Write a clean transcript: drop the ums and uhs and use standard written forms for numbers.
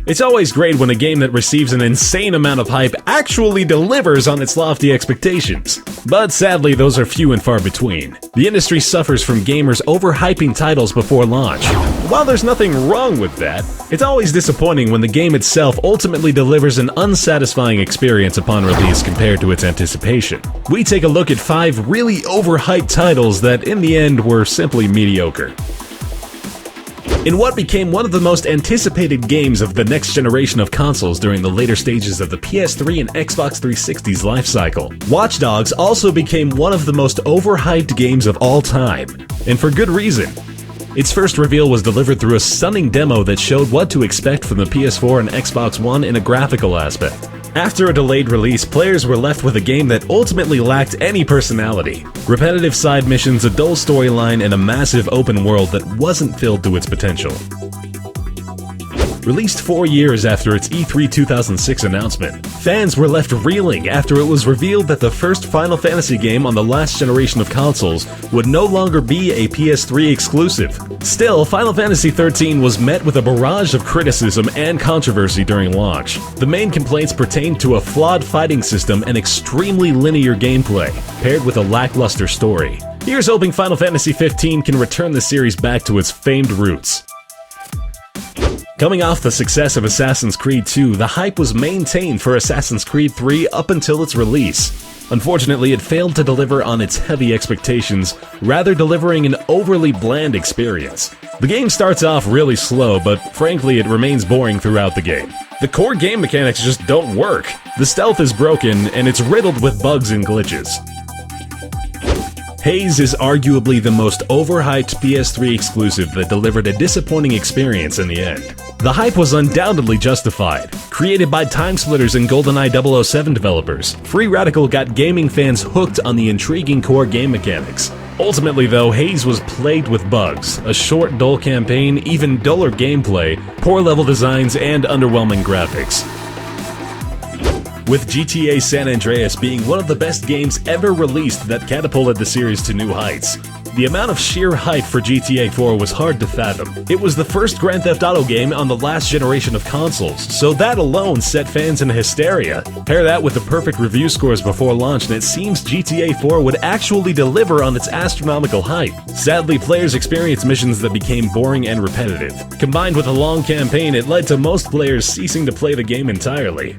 It's always great when a game that receives an insane amount of hype actually delivers on its lofty expectations. But sadly, those are few and far between. The industry suffers from gamers overhyping titles before launch. While there's nothing wrong with that, it's always disappointing when the game itself ultimately delivers an unsatisfying experience upon release compared to its anticipation. We take a look at 5 really overhyped titles that in the end were simply mediocre. In what became one of the most anticipated games of the next generation of consoles during the later stages of the PS3 and Xbox 360's lifecycle, Watch Dogs also became one of the most overhyped games of all time, and for good reason. Its first reveal was delivered through a stunning demo that showed what to expect from the PS4 and Xbox One in a graphical aspect. After a delayed release, players were left with a game that ultimately lacked any personality. Repetitive side missions, a dull storyline, and a massive open world that wasn't filled to its potential. Released 4 years after its E3 2006 announcement, fans were left reeling after it was revealed that the first Final Fantasy game on the last generation of consoles would no longer be a PS3 exclusive. Still, Final Fantasy XIII was met with a barrage of criticism and controversy during launch. The main complaints pertained to a flawed fighting system and extremely linear gameplay, paired with a lackluster story. Here's hoping Final Fantasy XV can return the series back to its famed roots. Coming off the success of Assassin's Creed 2, the hype was maintained for Assassin's Creed 3 up until its release. Unfortunately, it failed to deliver on its heavy expectations, rather delivering an overly bland experience. The game starts off really slow, but frankly it remains boring throughout the game. The core game mechanics just don't work. The stealth is broken, and it's riddled with bugs and glitches. HAZE is arguably the most overhyped PS3 exclusive that delivered a disappointing experience in the end. The hype was undoubtedly justified. Created by Timesplitters and GoldenEye 007 developers, Free Radical got gaming fans hooked on the intriguing core game mechanics. Ultimately though, HAZE was plagued with bugs, a short, dull campaign, even duller gameplay, poor level designs, and underwhelming graphics. With GTA San Andreas being one of the best games ever released that catapulted the series to new heights, the amount of sheer hype for GTA 4 was hard to fathom. It was the first Grand Theft Auto game on the last generation of consoles, so that alone set fans in hysteria. Pair that with the perfect review scores before launch, and it seems GTA 4 would actually deliver on its astronomical hype. Sadly, players experienced missions that became boring and repetitive. Combined with a long campaign, it led to most players ceasing to play the game entirely.